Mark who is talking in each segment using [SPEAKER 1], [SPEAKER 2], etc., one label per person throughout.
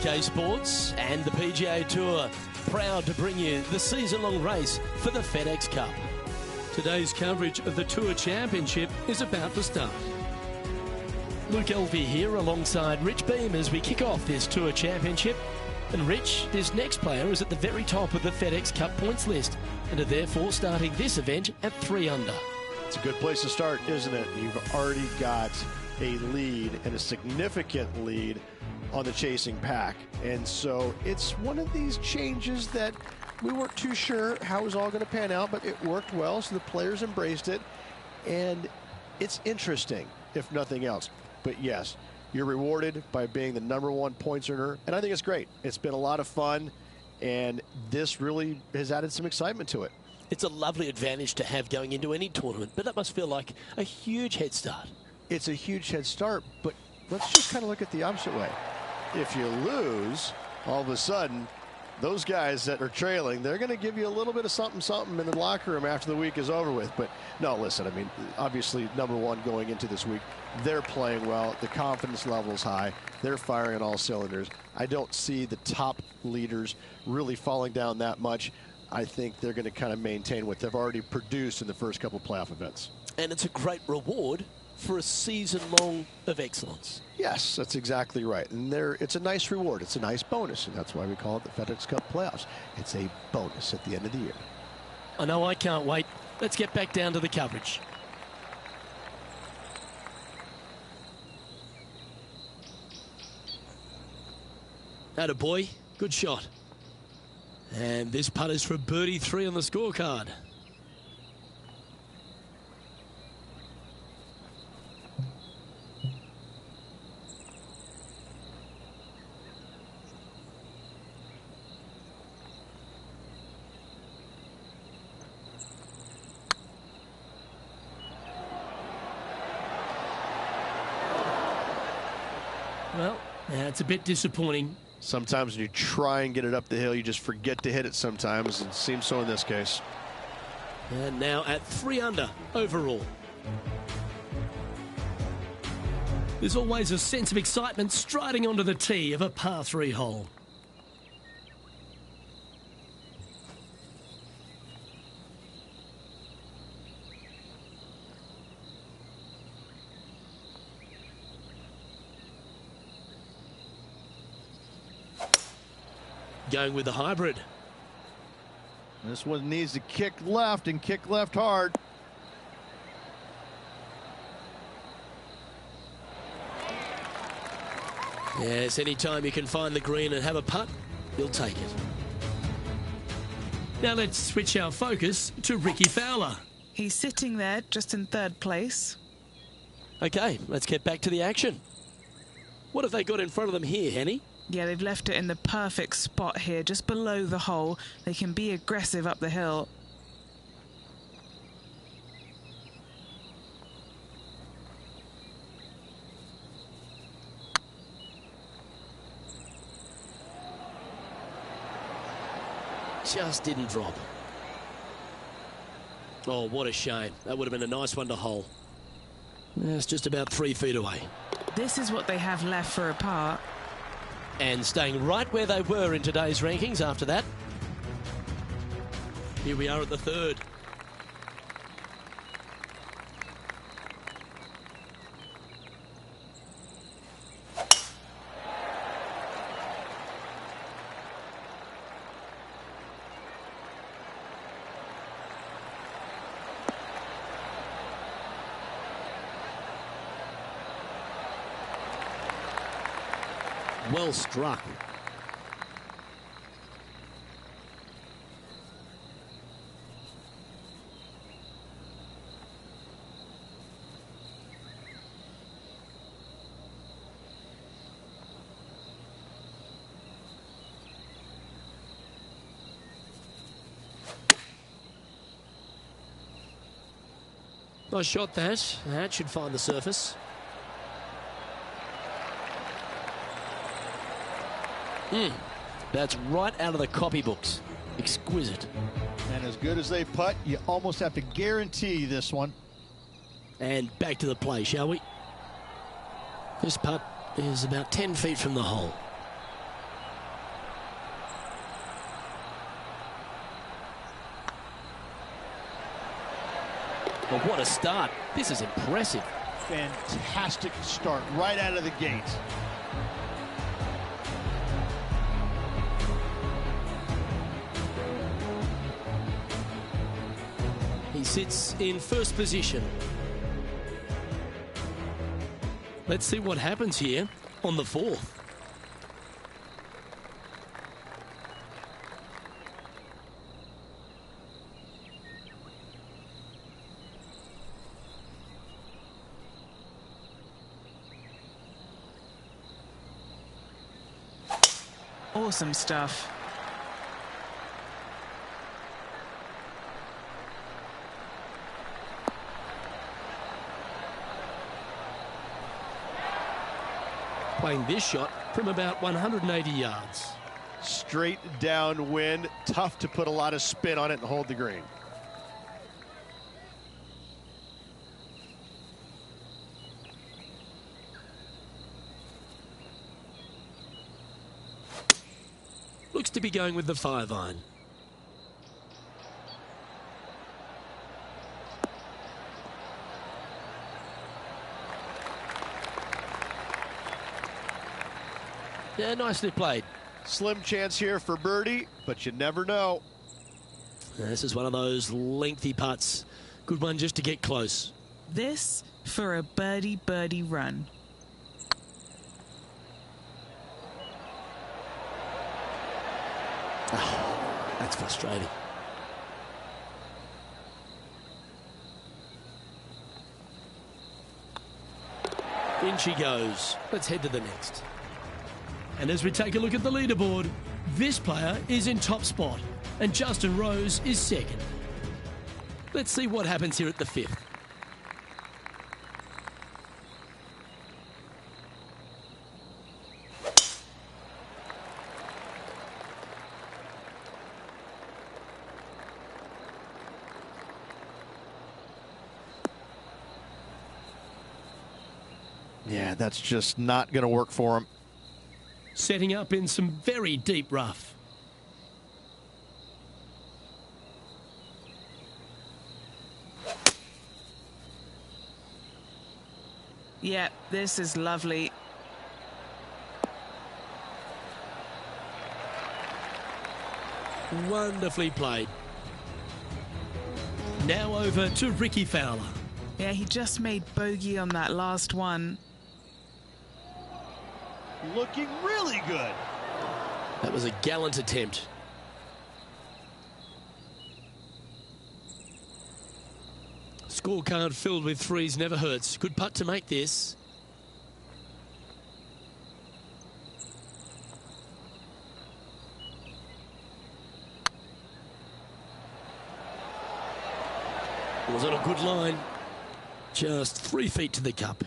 [SPEAKER 1] PGA Sports and the PGA Tour proud to bring you the season-long race for the Fedex Cup.
[SPEAKER 2] Today's coverage of the Tour Championship is about to start.
[SPEAKER 1] Luke Elvey here alongside Rich Beam as we kick off this Tour Championship. And Rich, this next player is at the very top of the Fedex Cup points list and are therefore starting this event at 3 under.
[SPEAKER 3] It's a good place to start, isn't it? You've already got a lead and a significant lead on the chasing pack. And so it's one of these changes that we weren't too sure how it was all going to pan out, but it worked well, so the players embraced it. And it's interesting, if nothing else. But yes, you're rewarded by being the #1 points earner, and I think it's great. It's been a lot of fun, and this really has added some excitement to it.
[SPEAKER 1] It's a lovely advantage to have going into any tournament, but that must feel like a huge head start.
[SPEAKER 3] It's a huge head start, but let's just kind of look at the opposite way. If you lose, all of a sudden, those guys that are trailing, they're going to give you a little bit of something in the locker room after the week is over with. But no, listen, I mean, obviously, #1 going into this week, they're playing well. The confidence level is high. They're firing on all cylinders. I don't see the top leaders really falling down that much. I think they're going to kind of maintain what they've already produced in the first couple playoff events.
[SPEAKER 1] And it's a great reward for a season-long of excellence.
[SPEAKER 3] Yes, that's exactly right. And it's a nice reward. It's a nice bonus, and that's why we call it the FedEx Cup playoffs. It's a bonus at the end of the year.
[SPEAKER 1] I know, I can't wait. Let's get back down to the coverage. Atta boy, good shot. And this putt is for birdie 3 on the scorecard. Well, that's a bit disappointing.
[SPEAKER 3] Sometimes when you try and get it up the hill, you just forget to hit it sometimes, and it seems so in this case.
[SPEAKER 1] And now at 3 under overall. There's always a sense of excitement striding onto the tee of a par 3 hole. Going with the hybrid.
[SPEAKER 3] This one needs to kick left and kick left hard.
[SPEAKER 1] Yes, anytime you can find the green and have a putt, you'll take it. Now let's switch our focus to Ricky Fowler.
[SPEAKER 4] He's sitting there just in 3rd place.
[SPEAKER 1] Okay, let's get back to the action. What have they got in front of them here, Henny?
[SPEAKER 4] Yeah, they've left it in the perfect spot here, just below the hole. They can be aggressive up the hill.
[SPEAKER 1] Just didn't drop. Oh, what a shame. That would have been a nice one to hole. It's just about 3 feet away.
[SPEAKER 4] This is what they have left for a par.
[SPEAKER 1] And staying right where they were in today's rankings after that. Here we are at the 3rd. Well struck. Nice shot that. That should find the surface. That's right out of the copybooks. Exquisite.
[SPEAKER 5] And as good as they putt, you almost have to guarantee this one.
[SPEAKER 1] And back to the play, shall we? This putt is about 10 feet from the hole. But what a start. This is impressive.
[SPEAKER 5] Fantastic start right out of the gate.
[SPEAKER 1] He sits in first position. Let's see what happens here on the fourth.
[SPEAKER 4] Awesome stuff.
[SPEAKER 1] Playing this shot from about 180 yards.
[SPEAKER 3] Straight downwind, tough to put a lot of spin on it and hold the green.
[SPEAKER 1] Looks to be going with the 5-iron. Yeah, nicely played.
[SPEAKER 3] Slim chance here for birdie, but you never know.
[SPEAKER 1] This is one of those lengthy putts. Good one just to get close.
[SPEAKER 4] This for a birdie run.
[SPEAKER 1] Oh, that's frustrating. In she goes. Let's head to the next. And as we take a look at the leaderboard, this player is in top spot and Justin Rose is second. Let's see what happens here at the fifth.
[SPEAKER 3] Yeah, that's just not going to work for him.
[SPEAKER 1] Setting up in some very deep rough.
[SPEAKER 4] Yeah, this is lovely.
[SPEAKER 1] Wonderfully played. Now over to Ricky Fowler.
[SPEAKER 4] Yeah, he just made bogey on that last one.
[SPEAKER 5] Looking really good.
[SPEAKER 1] That was a gallant attempt. Scorecard filled with threes never hurts. Good putt to make this. It was on a good line. Just 3 feet to the cup.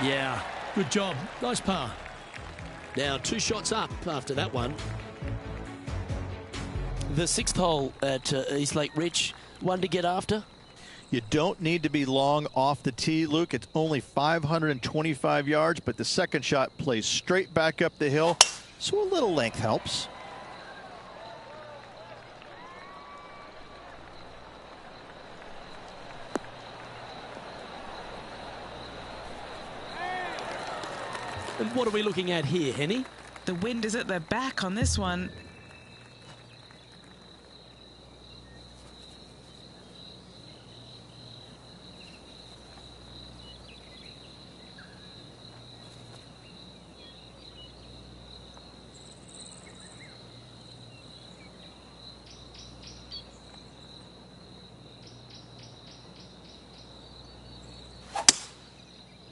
[SPEAKER 1] Yeah, good job. Nice par. Now 2 shots up after that one. The 6th hole at East Lake Rich, one to get after.
[SPEAKER 5] You don't need to be long off the tee, Luke. It's only 525 yards, but the second shot plays straight back up the hill, so a little length helps.
[SPEAKER 1] And what are we looking at here, Henny?
[SPEAKER 4] The wind is at their back on this one.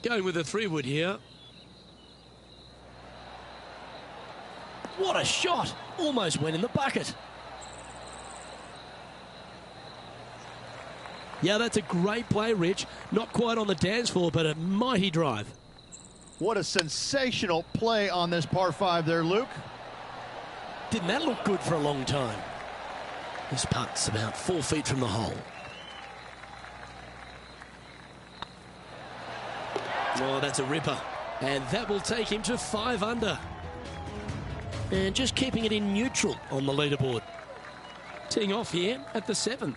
[SPEAKER 1] Going with a 3-wood here. What a shot! Almost went in the bucket. Yeah, that's a great play, Rich. Not quite on the dance floor, but a mighty drive.
[SPEAKER 5] What a sensational play on this par 5 there, Luke.
[SPEAKER 1] Didn't that look good for a long time? This putt's about 4 feet from the hole. Oh, that's a ripper. And that will take him to 5 under. And just keeping it in neutral on the leaderboard. Teeing off here at the 7th.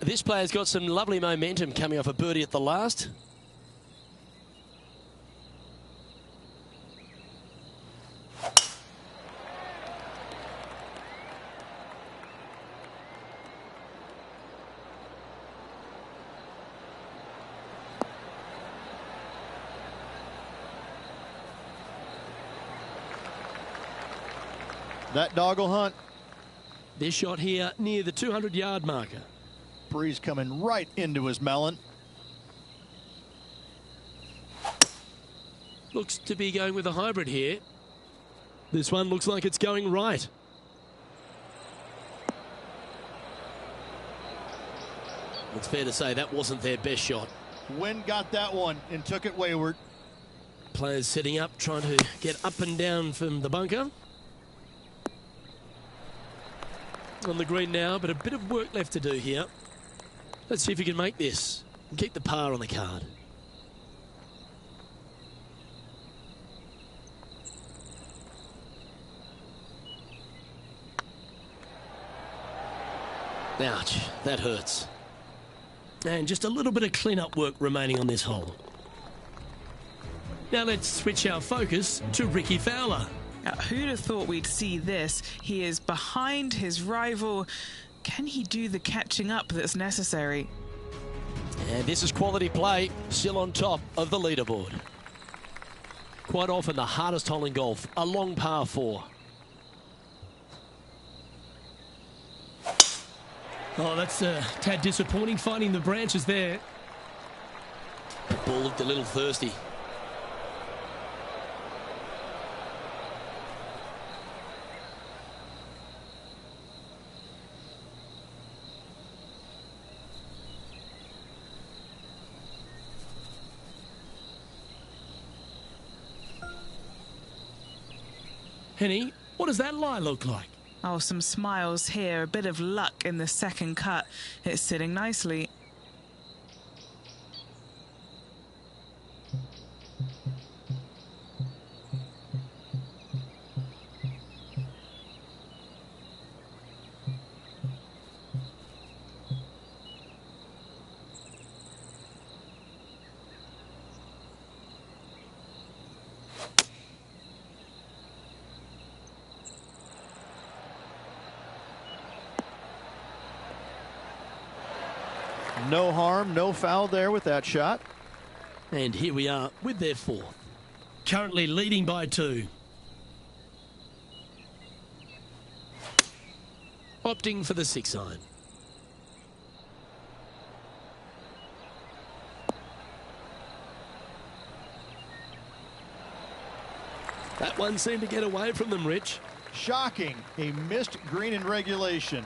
[SPEAKER 1] This player's got some lovely momentum coming off a birdie at the last.
[SPEAKER 5] That dog will hunt.
[SPEAKER 1] This shot here near the 200-yard marker.
[SPEAKER 5] Breeze coming right into his melon.
[SPEAKER 1] Looks to be going with a hybrid here. This one looks like it's going right. It's fair to say that wasn't their best shot.
[SPEAKER 5] Wind got that one and took it wayward.
[SPEAKER 1] Players setting up, trying to get up and down from the bunker. On the green now, but a bit of work left to do here. Let's see if we can make this and keep the par on the card. Ouch, that hurts. And just a little bit of clean-up work remaining on this hole. Now let's switch our focus to Ricky Fowler.
[SPEAKER 4] Who'd have thought we'd see this? He is behind his rival. Can he do the catching up that's necessary?
[SPEAKER 1] And this is quality play, still on top of the leaderboard. Quite often the hardest hole in golf, a long par 4. Oh, that's a tad disappointing, finding the branches there. The ball looked a little thirsty. Henny, what does that lie look like?
[SPEAKER 4] Oh, some smiles here, a bit of luck in the second cut. It's sitting nicely.
[SPEAKER 5] No harm, no foul there with that shot.
[SPEAKER 1] And here we are with their 4th. Currently leading by 2. Opting for the 6-iron. That one seemed to get away from them, Rich.
[SPEAKER 5] Shocking, a missed green in regulation.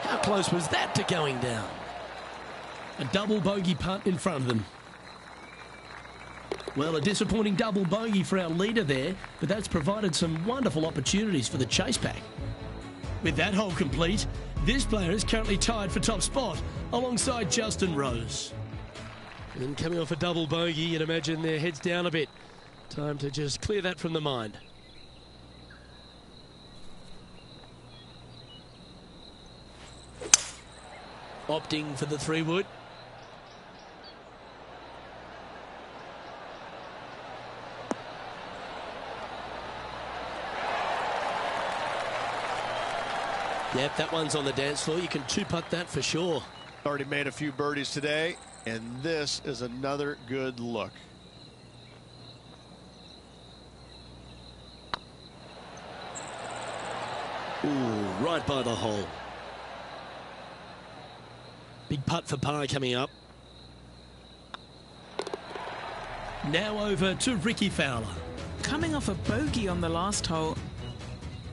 [SPEAKER 1] How close was that to going down? A double bogey putt in front of them. Well, a disappointing double bogey for our leader there, but that's provided some wonderful opportunities for the chase pack. With that hole complete, this player is currently tied for top spot alongside Justin Rose. And coming off a double bogey, you'd imagine their heads down a bit. Time to just clear that from the mind. Opting for the 3-wood. Yep, that one's on the dance floor. You can 2-putt that for sure.
[SPEAKER 3] Already made a few birdies today, and this is another good look.
[SPEAKER 1] Ooh, right by the hole. Big putt for par coming up. Now over to Ricky Fowler.
[SPEAKER 4] Coming off a bogey on the last hole.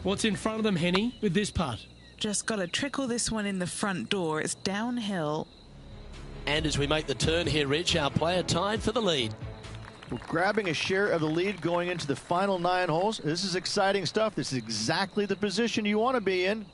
[SPEAKER 1] What's in front of them, Henny, with this putt?
[SPEAKER 4] Just got to trickle this one in the front door. It's downhill.
[SPEAKER 1] And as we make the turn here, Rich, our player tied for the lead.
[SPEAKER 5] We're grabbing a share of the lead going into the final 9 holes. This is exciting stuff. This is exactly the position you want to be in.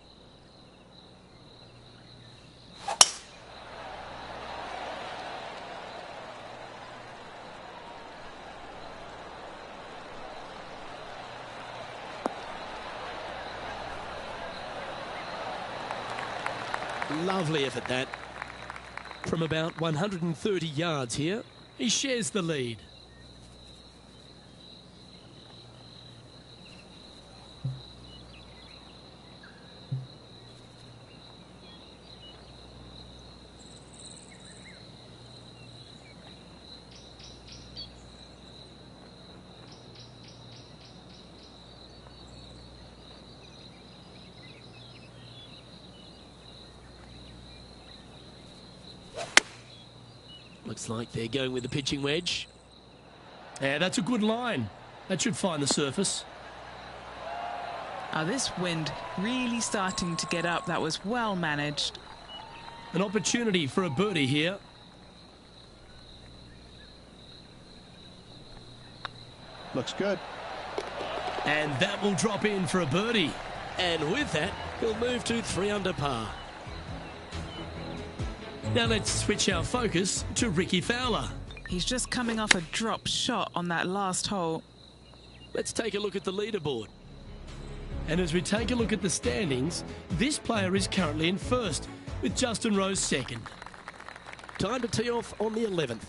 [SPEAKER 1] Lovely effort that. From about 130 yards here, he shares the lead. Looks like they're going with the pitching wedge. Yeah, that's a good line. That should find the surface.
[SPEAKER 4] Oh, this wind really starting to get up. That was well managed.
[SPEAKER 1] An opportunity for a birdie here.
[SPEAKER 3] Looks good.
[SPEAKER 1] And that will drop in for a birdie. And with that, he'll move to 3 under par. Now let's switch our focus to Ricky Fowler.
[SPEAKER 4] He's just coming off a drop shot on that last hole.
[SPEAKER 1] Let's take a look at the leaderboard. And as we take a look at the standings, this player is currently in first, with Justin Rose second. Time to tee off on the 11th.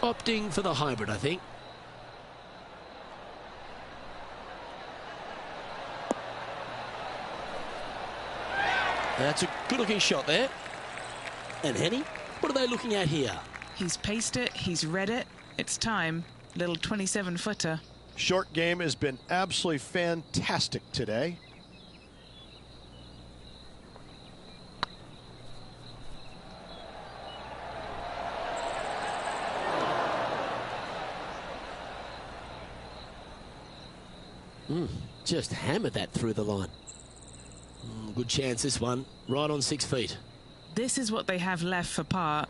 [SPEAKER 1] Opting for the hybrid, I think. That's a good-looking shot there. And Henny, what are they looking at here?
[SPEAKER 4] He's paced it, he's read it. It's time. Little 27-footer.
[SPEAKER 3] Short game has been absolutely fantastic today.
[SPEAKER 1] Just hammered that through the line. Good chance this one, right on 6 feet.
[SPEAKER 4] This is what they have left for par.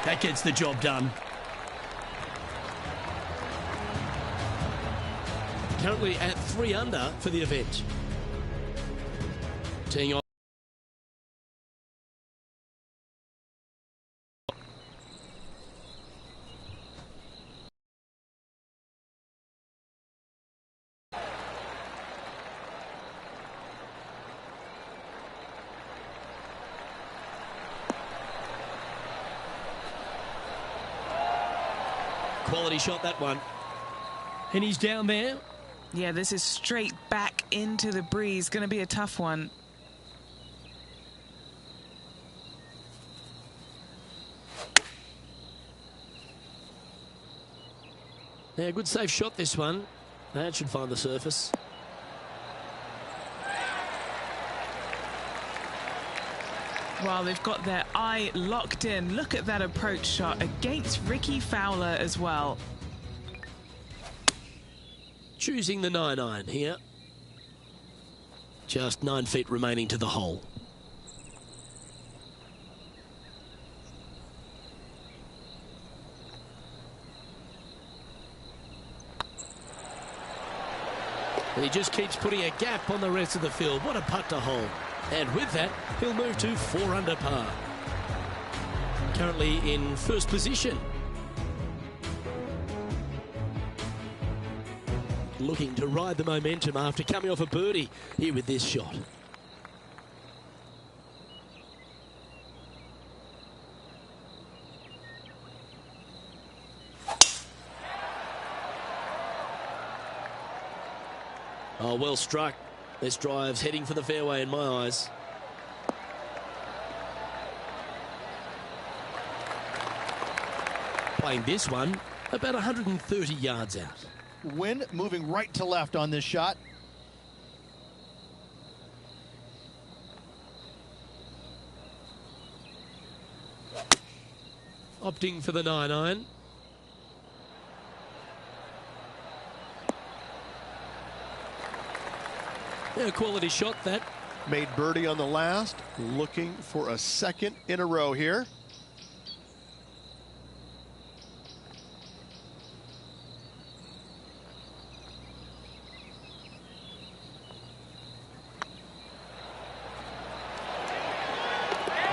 [SPEAKER 1] That gets the job done. Currently at 3 under for the event. Teeing off. Quality shot, that one. And he's down there.
[SPEAKER 4] Yeah, this is straight back into the breeze. Going to be a tough one.
[SPEAKER 1] Yeah, good safe shot, this one. That should find the surface.
[SPEAKER 4] While they've got their eye locked in, look at that approach shot against Ricky Fowler as well.
[SPEAKER 1] Choosing the 9-iron here. Just 9 feet remaining to the hole. And he just keeps putting a gap on the rest of the field. What a putt to hole. And with that, he'll move to 4 under par. Currently in first position. Looking to ride the momentum after coming off a birdie here with this shot. Oh, well struck. This drive's heading for the fairway in my eyes. Playing this one about 130 yards out.
[SPEAKER 5] Wind moving right to left on this shot.
[SPEAKER 1] Opting for the 9-iron. Yeah, quality shot that.
[SPEAKER 3] Made birdie on the last, looking for a second in a row here.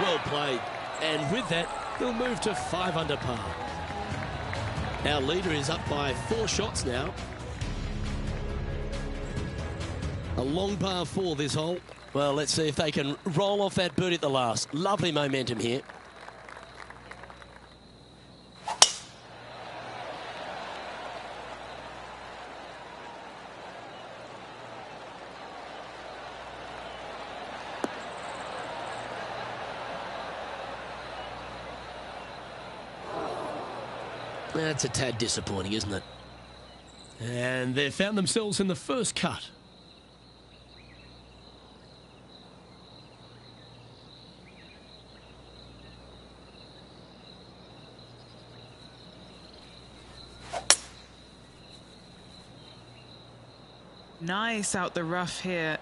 [SPEAKER 1] Well played. And with that, they'll move to 5 under par. Our leader is up by 4 shots now. A long par 4 this hole. Well, let's see if they can roll off that birdie at the last. Lovely momentum here. That's a tad disappointing, isn't it? And they've found themselves in the first cut.
[SPEAKER 4] Nice out the rough here.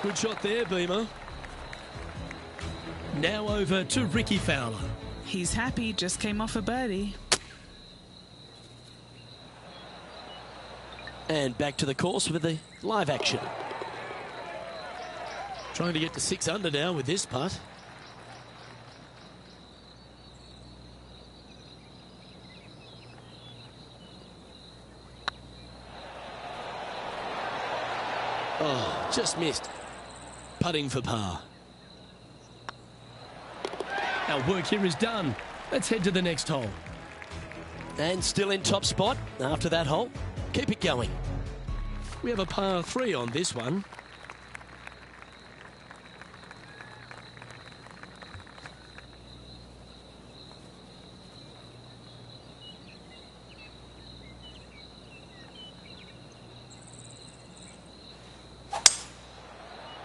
[SPEAKER 1] Good shot there, Beamer. Now over to Ricky Fowler.
[SPEAKER 4] He's happy, just came off a birdie.
[SPEAKER 1] And back to the course with the live action. Trying to get to 6 under now with this putt. Oh, just missed. Putting for par. Our work here is done. Let's head to the next hole. And still in top spot after that hole. Keep it going. We have a par 3 on this one.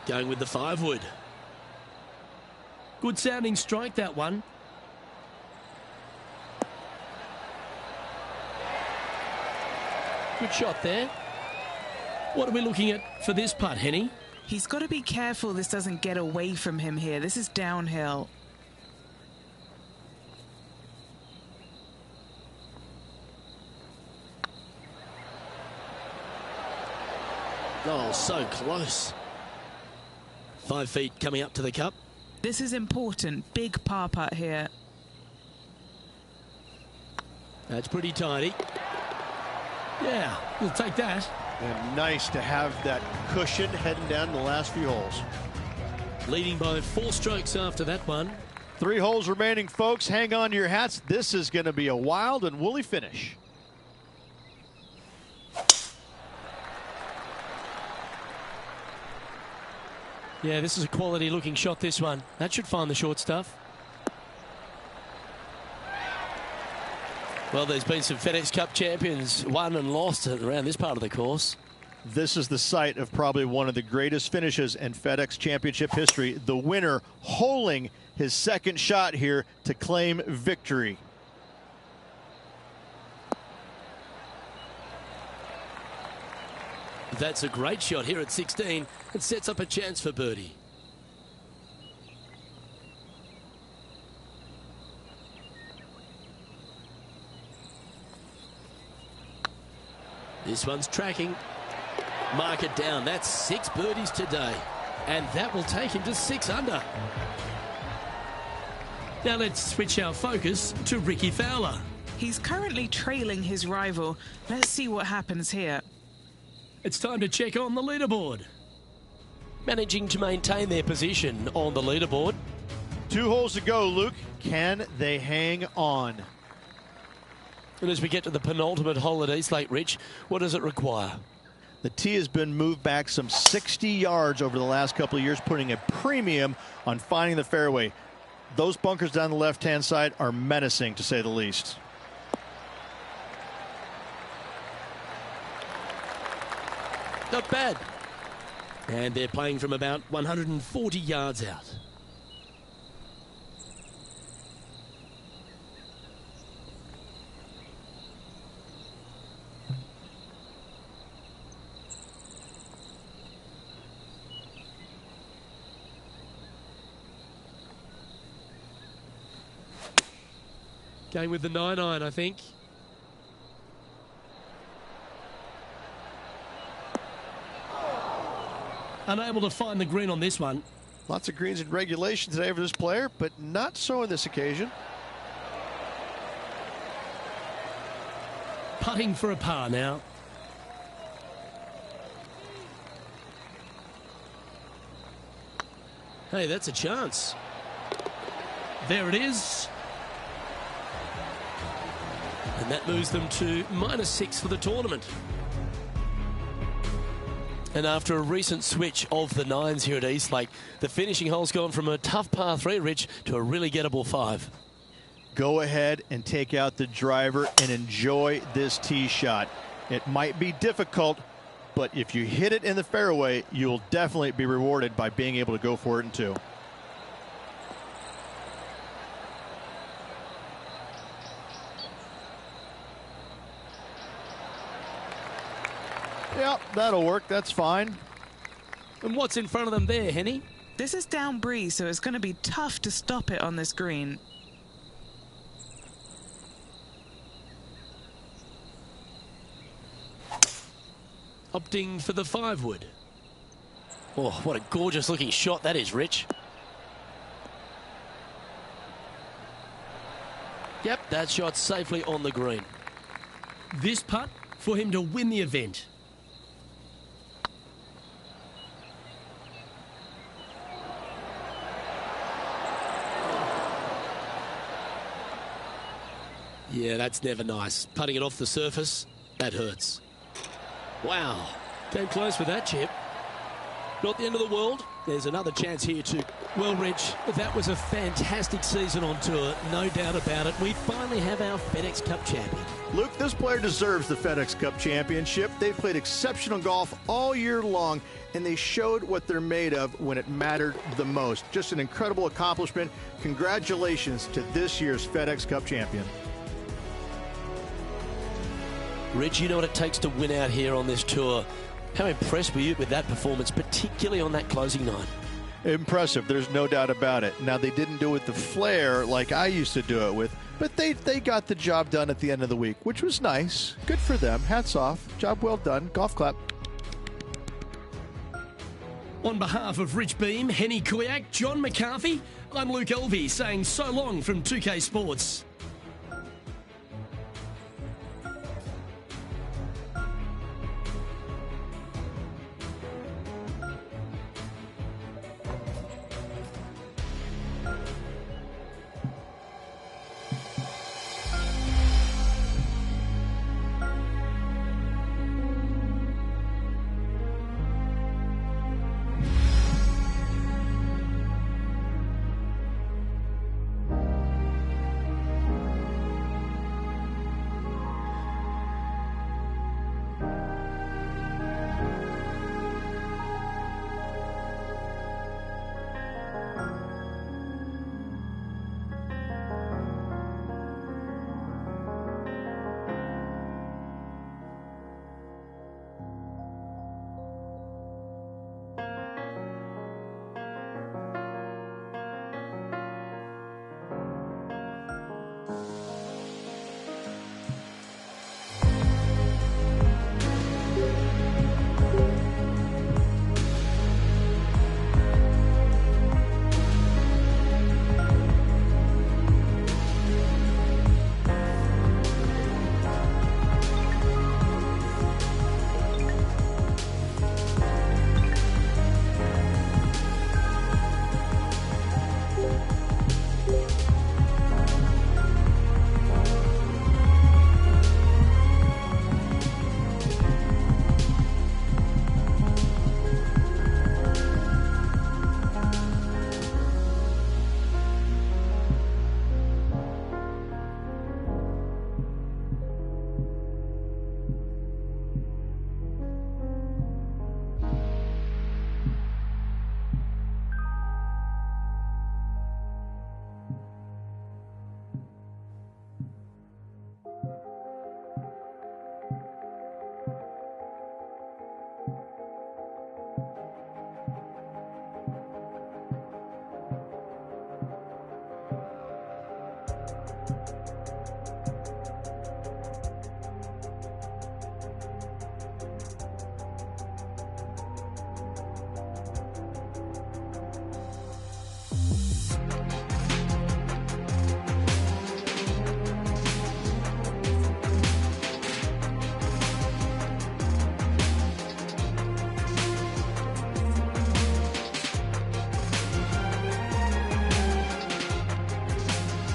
[SPEAKER 1] Going with the 5-wood. Good sounding strike, that one. Good shot there. What are we looking at for this putt, Henny?
[SPEAKER 4] He's got to be careful this doesn't get away from him here. This is downhill.
[SPEAKER 1] Oh, so close. 5 feet coming up to the cup.
[SPEAKER 4] This is important. Big par putt here.
[SPEAKER 1] That's pretty tidy. Yeah, we'll take that.
[SPEAKER 5] And nice to have that cushion heading down the last few holes.
[SPEAKER 1] Leading by 4 strokes after that one.
[SPEAKER 5] 3 holes remaining, folks. Hang on to your hats. This is going to be a wild and woolly finish.
[SPEAKER 1] Yeah, this is a quality looking shot, this one. That should find the short stuff. Well, there's been some FedEx Cup champions won and lost around this part of the course.
[SPEAKER 5] This is the site of probably one of the greatest finishes in FedEx Championship history. The winner holing his second shot here to claim victory.
[SPEAKER 1] That's a great shot here at 16. It sets up a chance for birdie. This one's tracking. Mark it down. That's 6 birdies today. And that will take him to 6 under. Now let's switch our focus to Ricky Fowler.
[SPEAKER 4] He's currently trailing his rival. Let's see what happens here.
[SPEAKER 1] It's time to check on the leaderboard. Managing to maintain their position on the leaderboard.
[SPEAKER 5] 2 holes to go, Luke. Can they hang on?
[SPEAKER 1] And as we get to the penultimate hole at East Lake, Rich, what does it require?
[SPEAKER 5] The tee has been moved back some 60 yards over the last couple of years, putting a premium on finding the fairway. Those bunkers down the left-hand side are menacing, to say the least.
[SPEAKER 1] Not bad. And they're playing from about 140 yards out. Going with the 9-iron, I think. unable to find the green on this one.
[SPEAKER 3] Lots of greens in regulation today for this player, but not so on this occasion.
[SPEAKER 1] Putting for a par now. Hey, that's a chance. There it is. And that moves them to -6 for the tournament. And after a recent switch of the 9s here at Eastlake, the finishing hole's gone from a tough par 3, Rich, to a really gettable 5.
[SPEAKER 5] Go ahead and take out the driver and enjoy this tee shot. It might be difficult, but if you hit it in the fairway, you'll definitely be rewarded by being able to go for it in 2. Yeah, that'll work. That's fine.
[SPEAKER 1] And what's in front of them there, Henny?
[SPEAKER 4] This is down breeze, so it's going to be tough to stop it on this green.
[SPEAKER 1] Opting for the 5-wood. Oh, what a gorgeous looking shot that is, Rich. Yep, that shot safely on the green. This putt for him to win the event. Yeah, that's never nice. Putting it off the surface, that hurts. Wow, came close with that chip. Not the end of the world. There's another chance here too. Well, Rich, that was a fantastic season on tour, no doubt about it. We finally have our FedEx Cup champion.
[SPEAKER 5] Luke, this player deserves the FedEx Cup championship. They played exceptional golf all year long, and they showed what they're made of when it mattered the most. Just an incredible accomplishment. Congratulations to this year's FedEx Cup champion.
[SPEAKER 1] Rich, you know what it takes to win out here on this tour. How impressed were you with that performance, particularly on that closing 9?
[SPEAKER 5] Impressive, there's no doubt about it. Now, they didn't do it with the flair like I used to do it with, but they got the job done at the end of the week, which was nice. Good for them. Hats off. Job well done. Golf clap.
[SPEAKER 1] On behalf of Rich Beam, Henny Kuyak, John McCarthy, I'm Luke Elvey saying so long from 2K Sports.